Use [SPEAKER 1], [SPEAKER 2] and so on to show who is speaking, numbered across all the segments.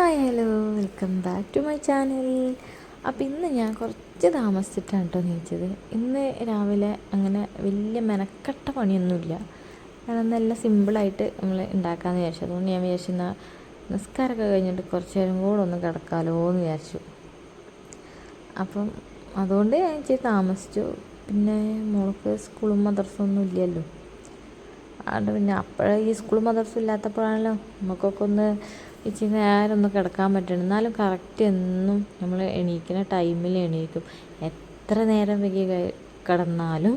[SPEAKER 1] Hi hello, welcome back to my channel. അപ്പോൾ ഇന്ന് ഞാൻ കുറച്ച് താമസിച്ചിട്ടാണ് കേട്ടോ നീച്ചത്. ഇന്ന് രാവിലെ അങ്ങനെ വലിയ മെനക്കെട്ട പണിയൊന്നുമില്ല. കാരണം നല്ല സിമ്പിളായിട്ട് നമ്മൾ ഉണ്ടാക്കാമെന്ന് വിചാരിച്ചു. അതുകൊണ്ട് ഞാൻ വിചാരിച്ചു നിസ്കാരമൊക്കെ കഴിഞ്ഞിട്ട് കുറച്ച് നേരം കൂടെ ഒന്ന് കിടക്കാമല്ലോ എന്ന് വിചാരിച്ചു. അപ്പം അതുകൊണ്ട് ഞാൻ ഇച്ചിരി താമസിച്ചു. പിന്നെ മോൾക്ക് സ്കൂളും മദ്രസൊന്നും ഇല്ലല്ലോ. അതുകൊണ്ട് പിന്നെ അപ്പോഴേ ഈ സ്കൂളും മദ്രസും ഇല്ലാത്തപ്പോഴാണല്ലോ നമുക്കൊക്കെ ഒന്ന് ഇച്ചിരി നേരം ഒന്ന് കിടക്കാൻ പറ്റണം. എന്നാലും കറക്റ്റ് എന്നും നമ്മൾ എണീക്കുന്ന ടൈമിൽ എണീക്കും. എത്ര നേരം വൈകി കിടന്നാലും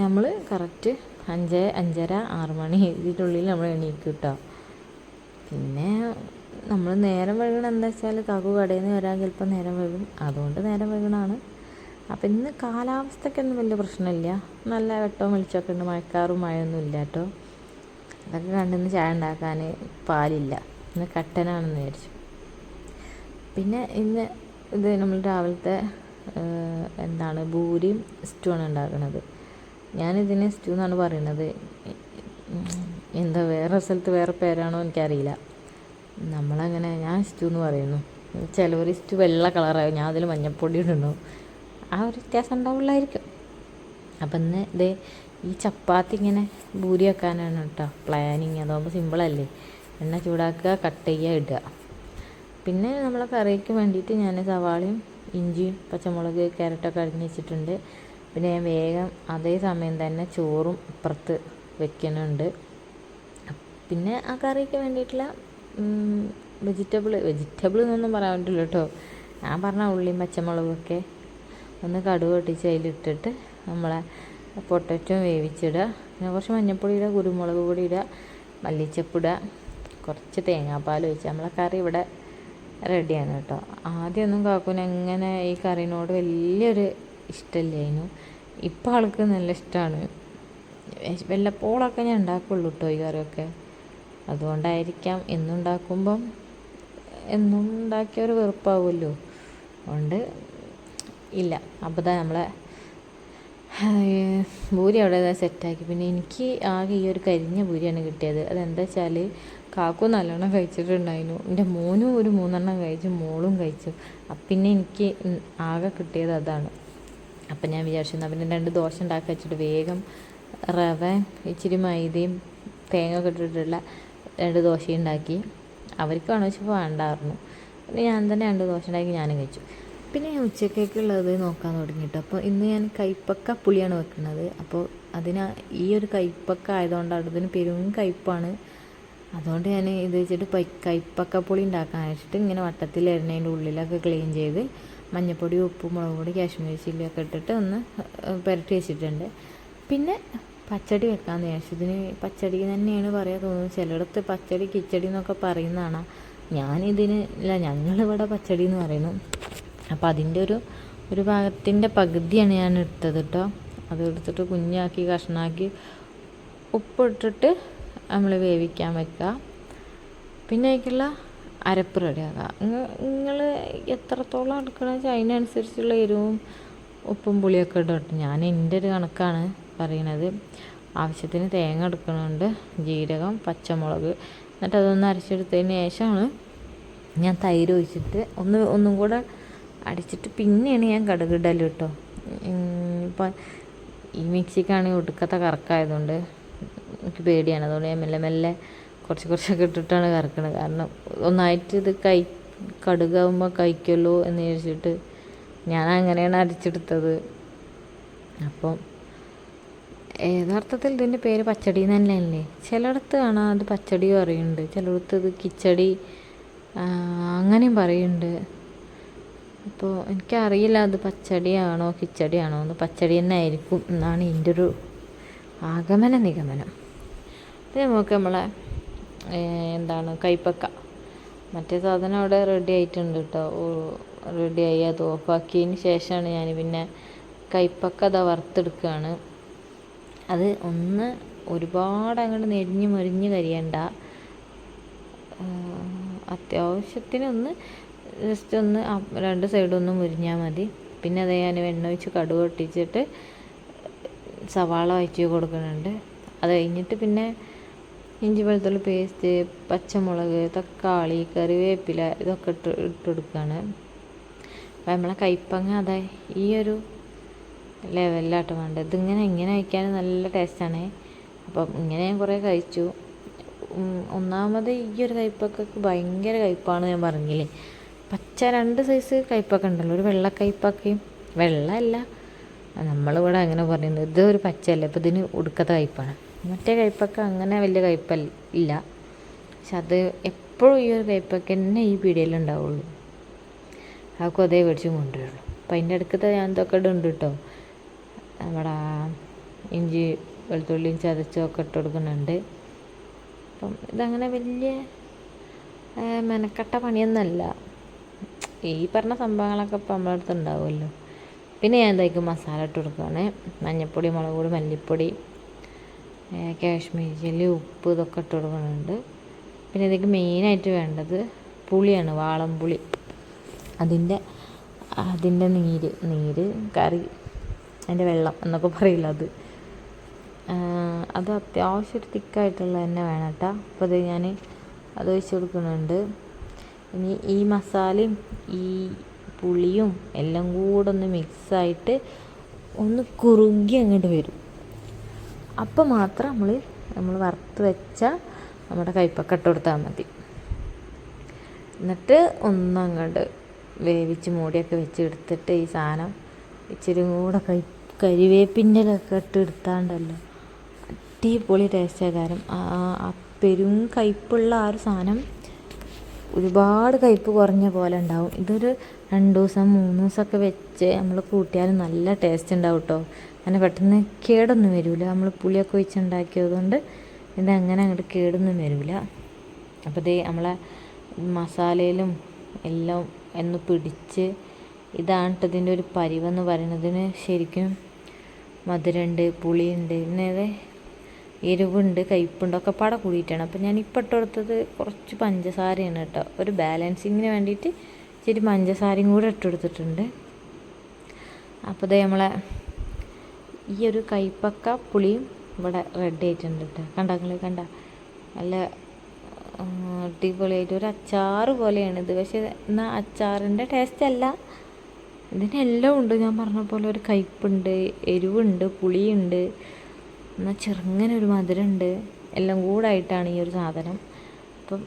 [SPEAKER 1] നമ്മൾ കറക്റ്റ് 5, 5:30, 6 മണി ഇതിനുള്ളിൽ നമ്മൾ എണീക്കും കേട്ടോ. പിന്നെ നമ്മൾ നേരം വൈകണം എന്താ വെച്ചാൽ കാക്കു കടയിൽ നിന്ന് വരാൻ ചിലപ്പോൾ നേരം വൈകും. അതുകൊണ്ട് നേരം വൈകണമാണ്. അപ്പം ഇന്ന് കാലാവസ്ഥയ്ക്കൊന്നും വലിയ പ്രശ്നമില്ല. നല്ല വെട്ടവും വെളിച്ചമൊക്കെ ഉണ്ട്. മഴക്കാറും മഴയൊന്നും ഇല്ല കേട്ടോ. അതൊക്കെ കണ്ടിന്ന് ചായ ഉണ്ടാക്കാൻ പാലില്ല. ഇന്ന് കട്ടനാണെന്ന് വിചാരിച്ചു. പിന്നെ ഇന്ന് ഇത് നമ്മൾ രാവിലത്തെ ഭൂരിയും സ്റ്റൂ ആണ് ഉണ്ടാക്കുന്നത്. ഞാനിതിന് സ്റ്റൂ എന്നാണ് പറയുന്നത്. എന്താ വേറെ സ്ഥലത്ത് വേറെ പേരാണോ എനിക്കറിയില്ല. ഞാൻ സ്റ്റൂ എന്ന് പറയുന്നു. ചിലവർ സ്റ്റൂ വെള്ള കളറാകും, ഞാൻ അതിൽ മഞ്ഞൾപ്പൊടി ഇടുന്നു. ആ ഒരു വ്യത്യാസം ഉണ്ടാവുള്ളായിരിക്കും. അപ്പം ഇന്ന് ഈ ചപ്പാത്തി ഇങ്ങനെ ഭൂരി വെക്കാനാണ് കേട്ടോ പ്ലാനിങ്. അതാകുമ്പോൾ സിമ്പിളല്ലേ. എണ്ണ ചൂടാക്കുക, കട്ട് ചെയ്യുക, ഇടുക. പിന്നെ നമ്മളെ കറിക്ക് വേണ്ടിയിട്ട് ഞാൻ സവാളയും ഇഞ്ചിയും പച്ചമുളക് ക്യാരറ്റൊക്കെ അരിഞ്ഞ് വെച്ചിട്ടുണ്ട്. പിന്നെ ഞാൻ വേഗം അതേ സമയം തന്നെ ചോറും ഇപ്പുറത്ത് വെക്കുന്നുണ്ട്. പിന്നെ ആ കറിക്ക് വേണ്ടിയിട്ടുള്ള വെജിറ്റബിൾ എന്നൊന്നും പറയാൻ പറ്റില്ല കേട്ടോ. ഞാൻ പറഞ്ഞ ഉള്ളിയും പച്ചമുളകൊക്കെ ഒന്ന് കടുക് പൊട്ടിച്ച് അതിലിട്ടിട്ട് നമ്മളെ പൊട്ടറ്റോ വേവിച്ചിടുക. പിന്നെ കുറച്ച് മഞ്ഞൾപ്പൊടി ഇടുക, കുരുമുളക് പൊടി ഇടുക, മല്ലിച്ചപ്പിടുക, കുറച്ച് തേങ്ങാപ്പാൽ ഒഴിച്ച് നമ്മളെ കറി ഇവിടെ റെഡിയാണ് കേട്ടോ. ആദ്യമൊന്നും കാക്കൂന് എങ്ങനെ ഈ കറീനോട് വലിയൊരു ഇഷ്ടമില്ലായിരുന്നു. ഇപ്പോൾ ആൾക്ക് നല്ല ഇഷ്ടമാണ്. വല്ലപ്പോഴൊക്കെ ഞാൻ ഉണ്ടാക്കുള്ളൂ കേട്ടോ ഈ കറിയൊക്കെ. അതുകൊണ്ടായിരിക്കാം എന്നും ഉണ്ടാക്കുമ്പം എന്നും ഉണ്ടാക്കിയൊരു വെറുപ്പാവുമല്ലോ. അതുകൊണ്ട് ഇല്ല. അപ്പോൾ നമ്മളെ ഭൂരി അവിടെ സെറ്റാക്കി. പിന്നെ എനിക്ക് ആകെ ഈ ഒരു കരിഞ്ഞ ഭൂരിയാണ് കിട്ടിയത്. അതെന്താ വെച്ചാൽ കാക്കു നല്ലോണം കഴിച്ചിട്ടുണ്ടായിരുന്നു. എൻ്റെ മോനും ഒരു 3 കഴിച്ചു, മോളും കഴിച്ചു. പിന്നെ എനിക്ക് ആകെ കിട്ടിയത് അതാണ്. അപ്പം ഞാൻ വിചാരിച്ചു പിന്നെ 2 ദോശ ഉണ്ടാക്കി വെച്ചിട്ട് വേഗം റവ ഇച്ചിരി മൈദയും തേങ്ങ ഒക്കെ ഇട്ടിട്ടുള്ള 2 ദോശ ഉണ്ടാക്കി. അവർക്ക് വേണമെന്ന് വെച്ചപ്പോൾ വേണ്ടായിരുന്നു. പിന്നെ ഞാൻ തന്നെ 2 ദോശ ഉണ്ടാക്കി ഞാനും കഴിച്ചു. പിന്നെ ഞാൻ ഉച്ചക്കേക്കുള്ളത് നോക്കാൻ തുടങ്ങിയിട്ട്. അപ്പോൾ ഇന്ന് ഞാൻ കൈപ്പക്ക പുളിയാണ് വെക്കുന്നത്. അപ്പോൾ ഈ ഒരു കൈപ്പക്ക ആയതുകൊണ്ടാണ് ഇതിന് പെരും കയ്പ്പാണ്. അതുകൊണ്ട് ഞാൻ ഇത് വെച്ചിട്ട് കൈപ്പക്ക പുളി ഉണ്ടാക്കാൻ വെച്ചിട്ട് ഇങ്ങനെ വട്ടത്തിൽ എണ്ണേൻ്റെ ഉള്ളിലൊക്കെ ക്ലീൻ ചെയ്ത് മഞ്ഞൾപ്പൊടി, ഉപ്പും, മുളക് പൊടി, കാശ്മീരി ചില്ലിയൊക്കെ ഇട്ടിട്ട് ഒന്ന് പുരട്ടി വെച്ചിട്ടുണ്ട്. പിന്നെ പച്ചടി വെക്കാമെന്ന് വിചാരിച്ചു. ഇതിന് പച്ചടി തന്നെയാണ് പറയാൻ തോന്നുന്നത്. ചിലയിടത്ത് പച്ചടി കിച്ചടി എന്നൊക്കെ പറയുന്നതാണ്. ഞങ്ങളിവിടെ പച്ചടി എന്ന് പറയുന്നു. അപ്പോൾ അതിൻ്റെ ഒരു ഭാഗത്തിൻ്റെ പകുതിയാണ് ഞാൻ എടുത്തത് കേട്ടോ. അത് എടുത്തിട്ട് കുഞ്ഞാക്കി കഷ്ണാക്കി ഉപ്പിട്ടിട്ട് നമ്മൾ വേവിക്കാൻ വയ്ക്കുക. പിന്നെ അതിലേക്കുള്ള അരപ്പ് റെഡിയാക്കുക. നിങ്ങൾ എത്രത്തോളം എടുക്കണമെന്ന് വെച്ചാൽ അതിനനുസരിച്ചുള്ള എരിവും ഉപ്പും പുളിയൊക്കെ ഇടട്ടെ. ഞാൻ എൻ്റെ ഒരു കണക്കാണ് പറയണത്. ആവശ്യത്തിന് തേങ്ങ എടുക്കണുണ്ട്, ജീരകം, പച്ചമുളക്. എന്നിട്ട് അതൊന്ന് അരച്ചെടുത്തതിന് ശേഷമാണ് ഞാൻ തൈര് ഒഴിച്ചിട്ട് ഒന്നും കൂടെ അടിച്ചിട്ട് പിന്നെയാണ് ഞാൻ കടുകിടൽ കേട്ടോ. ഇപ്പം ഈ മിക്സിക്കാണെങ്കിൽ ഒടുക്കത്തെ കറക്കായതുകൊണ്ട് എനിക്ക് പേടിയാണ്. അതുകൊണ്ട് ഞാൻ മെല്ലെ കുറച്ചൊക്കെ ഇട്ടിട്ടാണ് കറക്കണത്. കാരണം ഒന്നായിട്ട് ഇത് കടുകാവുമ്പോൾ കഴിക്കുമല്ലോ എന്ന് വിചാരിച്ചിട്ട് ഞാൻ അങ്ങനെയാണ് അടിച്ചെടുത്തത്. അപ്പം യഥാർത്ഥത്തിൽ ഇതിൻ്റെ പേര് പച്ചടി തന്നെയല്ലേ. ചിലയിടത്ത് കാണാം അത് പച്ചടി പറയുന്നുണ്ട്, ചിലയിടത്ത് ഇത് കിച്ചടി അങ്ങനെയും പറയുന്നുണ്ട്. അപ്പോൾ എനിക്കറിയില്ല അത് പച്ചടിയാണോ കിച്ചടിയാണോ എന്ന്. പച്ചടി തന്നെ ആയിരിക്കും എന്നാണ് എൻ്റെ ഒരു നിഗമനം. അപ്പോൾ നമുക്ക് നമ്മളെ കൈപ്പക്ക മറ്റേ സാധനം അവിടെ റെഡി ആയിട്ടുണ്ട് കേട്ടോ. റെഡിയായി. അത് ഓഫാക്കിയതിന് ശേഷമാണ് ഞാൻ പിന്നെ കൈപ്പക്ക വറുത്തെടുക്കുകയാണ്. അത് ഒരുപാട് അങ്ങോട്ട് നെരിഞ്ഞ് മൊരിഞ്ഞ് കരിയണ്ട. അത്യാവശ്യത്തിന് ജസ്റ്റ് 2 സൈഡൊന്ന് മുരിഞ്ഞാൽ മതി. പിന്നെ അത് ഞാൻ എണ്ണ ഒഴിച്ച് കടുക് പൊട്ടിച്ചിട്ട് സവാള വഴറ്റി കൊടുക്കുന്നുണ്ട്. അത് കഴിഞ്ഞിട്ട് പിന്നെ ഇഞ്ചി വെളുത്തുള്ളി പേസ്റ്റ്, പച്ചമുളക്, തക്കാളി, കറിവേപ്പില ഇതൊക്കെ ഇട്ടെടുക്കുകയാണ്. അപ്പം നമ്മളെ കയ്പ്പങ്ങ അതെ ഈ ഒരു ലെവലിലാട്ടോ വേണ്ടത്. ഇങ്ങനെ കഴിക്കാൻ നല്ല ടേസ്റ്റാണ്. അപ്പം ഇങ്ങനെ ഞാൻ കുറേ കഴിച്ചു. ഒന്നാമത് ഈ ഒരു കയ്പ്പക്കൊക്കെ ഭയങ്കര കയ്പ്പാണ് ഞാൻ പറഞ്ഞില്ലേ. പച്ച 2 സൈസ് കയ്പ്പൊക്കെ ഉണ്ടല്ലോ, ഒരു വെള്ള കയ്പ്പൊക്കെയും വെള്ളമല്ല നമ്മളിവിടെ അങ്ങനെ പറയുന്നത്, ഇതൊരു പച്ചയല്ല. ഇപ്പം ഇതിന് ഒടുക്കത്തെ കയ്പ്പാണ്. മറ്റേ കയ്പ്പൊക്കെ അങ്ങനെ വലിയ കയ്പ്പില്ല, പക്ഷെ അത് എപ്പോഴും ഈ ഒരു കയ്പ്പൊക്കെ തന്നെ ഈ പീടികയിലുണ്ടാവുള്ളൂ. ആർക്കും അതേ മേടിച്ചും കൊണ്ടുവരുള്ളൂ. അപ്പം അതിൻ്റെ അടുക്കത്തെ ഞാൻ ഇതൊക്കെ ഇടുന്നുണ്ട് കേട്ടോ. നമ്മുടെ ഇഞ്ചി വെളുത്തുള്ളിയും ചതച്ചൊക്കെ ഇട്ട് കൊടുക്കുന്നുണ്ട്. അപ്പം ഇതങ്ങനെ വലിയ മെനക്കെട്ട പണിയൊന്നുമല്ല. ഈ പറഞ്ഞ സംഭവങ്ങളൊക്കെ ഇപ്പം നമ്മുടെ അടുത്ത് ഉണ്ടാവുമല്ലോ. പിന്നെ ഞാൻ എന്തായിരിക്കും മസാല ഇട്ട് കൊടുക്കുകയാണ്. മഞ്ഞൾപ്പൊടി, മുളക് പൊടി, മല്ലിപ്പൊടി, കാശ്മീരി ചില്ലി, ഉപ്പ് ഇതൊക്കെ ഇട്ട് കൊടുക്കുന്നുണ്ട്. പിന്നെ ഇതിലേക്ക് മെയിനായിട്ട് വേണ്ടത് പുളിയാണ്, വാളംപുളി. അതിൻ്റെ നീര് കറി, അതിൻ്റെ വെള്ളം എന്നൊക്കെ പറയില്ല, അത് അത്യാവശ്യം ഒരു തിക്കായിട്ടുള്ള തന്നെ വേണം കേട്ടോ. അപ്പോൾ അത് ഞാൻ അത് ഒഴിച്ച് കൊടുക്കുന്നുണ്ട്. ഇനി ഈ മസാലയും ഈ പുളിയും എല്ലാം കൂടെ ഒന്ന് മിക്സായിട്ട് ഒന്ന് കുറുകി അങ്ങോട്ട് വരും. അപ്പോൾ മാത്രം നമ്മൾ വറുത്ത് വെച്ച നമ്മുടെ കയ്പ്പൊക്കെ ഇട്ട് കൊടുത്താൽ മതി. എന്നിട്ട് ഒന്നങ്ങോട്ട് വേവിച്ച് മൂടിയൊക്കെ വെച്ച് എടുത്തിട്ട് ഈ സാധനം ഇച്ചിരി കൂടെ കരിവേപ്പിൻ്റെ ഇലയൊക്കെ ഇട്ട് എടുത്താണ്ടല്ലോ അടിപൊളി ടേസ്റ്റ്. കാരണം ആ പെരും കയ്പ്പുള്ള ആ ഒരു സാധനം ഒരുപാട് കയ്പ്പ് കുറഞ്ഞ പോലെ ഉണ്ടാവും. ഇതൊരു 2 ദിവസം 3 ദിവസമൊക്കെ വെച്ച് നമ്മൾ കൂട്ടിയാലും നല്ല ടേസ്റ്റ് ഉണ്ടാവും കേട്ടോ. അങ്ങനെ പെട്ടെന്ന് കേടൊന്നും വരില്ല. നമ്മൾ പുളിയൊക്കെ ഒഴിച്ചുണ്ടാക്കിയതുകൊണ്ട് ഇതങ്ങനെ അങ്ങോട്ട് കേടൊന്നും വരില്ല. അപ്പോൾ ഇത് നമ്മളെ മസാലയിലും എല്ലാം ഒന്ന് പിടിച്ച് ഇതാണ് ഇതിൻ്റെ ഒരു പരിവെന്ന് പറയുന്നതിന്. ശരിക്കും മധുരമുണ്ട്, പുളിയുണ്ട്, പിന്നെ എരിവുണ്ട്, കയ്പ്പുണ്ട്, ഒക്കെ പാടെ കൂടിയിട്ടാണ്. അപ്പം ഞാൻ ഇട്ട് കൊടുത്തത് കുറച്ച് പഞ്ചസാരയാണ് കേട്ടോ. ഒരു ബാലൻസിങ്ങിന് വേണ്ടിയിട്ട് ഇച്ചിരി പഞ്ചസാരയും കൂടെ ഇട്ടെടുത്തിട്ടുണ്ട്. അപ്പോൾ ഇത് നമ്മളെ ഈ ഒരു കയ്പ്പക്ക പുളിയും ഇവിടെ റെഡി ആയിട്ടുണ്ട് കേട്ടോ. കണ്ട നല്ല അടിപൊളിയായിട്ട് ഒരു അച്ചാറ് പോലെയാണിത്. പക്ഷേ എന്നാൽ അച്ചാറിൻ്റെ ടേസ്റ്റ് അല്ല, ഇതിനെല്ലാം ഉണ്ട്. ഞാൻ പറഞ്ഞ പോലെ ഒരു കയ്പ്പുണ്ട്, എരിവുണ്ട്, പുളിയുണ്ട്, എന്നാൽ ചെറുങ്ങനെ ഒരു മധുരമുണ്ട്, എല്ലാം കൂടായിട്ടാണ് ഈ ഒരു സാധനം. അപ്പം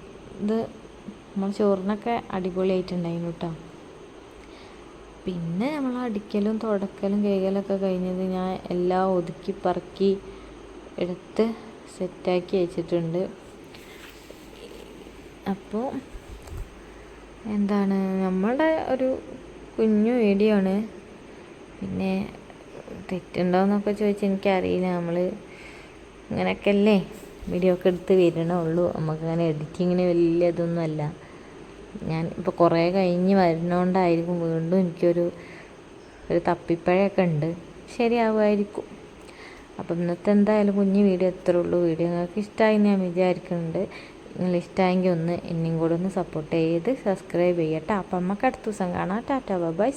[SPEAKER 1] ഇത് നമ്മൾ ചോറിനൊക്കെ അടിപൊളിയായിട്ടുണ്ടായിരുന്നു കേട്ടോ. പിന്നെ നമ്മൾ അടിക്കലും തുടക്കലും കഴുകലൊക്കെ കഴിഞ്ഞത് ഞാൻ എല്ലാം ഒതുക്കി പറക്കി എടുത്ത് സെറ്റാക്കി വെച്ചിട്ടുണ്ട്. അപ്പോൾ എന്താണ് നമ്മളുടെ ഒരു കുഞ്ഞു വീഡിയോ ആണ്. പിന്നെ തെറ്റുണ്ടോയെന്നൊക്കെ ചോദിച്ചാൽ എനിക്കറിയില്ല. നമ്മൾ ഇങ്ങനെയൊക്കെ അല്ലേ വീഡിയോ ഒക്കെ എടുത്ത് വരണുള്ളൂ. നമുക്കങ്ങനെ എഡിറ്റിങ്ങിന് വലിയ ഇതൊന്നുമല്ല. ഞാൻ ഇപ്പോൾ കുറേ കഴിഞ്ഞ് വരുന്നതുകൊണ്ടായിരിക്കും വീണ്ടും എനിക്കൊരു തപ്പിപ്പഴയൊക്കെ ഉണ്ട്. ശരിയാവുമായിരിക്കും. അപ്പം ഇന്നത്തെ എന്തായാലും കുഞ്ഞ് വീഡിയോ എത്ര ഉള്ളൂ. വീഡിയോ നിങ്ങൾക്ക് ഇഷ്ടമായി ഞാൻ വിചാരിക്കുന്നുണ്ട്. നിങ്ങൾ ഇഷ്ടമായെങ്കിൽ ഒന്ന് എന്നെയും കൂടെ ഒന്ന് സപ്പോർട്ട് ചെയ്ത് സബ്സ്ക്രൈബ് ചെയ്യട്ടോ. അപ്പം നമുക്ക് അടുത്ത ദിവസം കാണാം. Tata bye.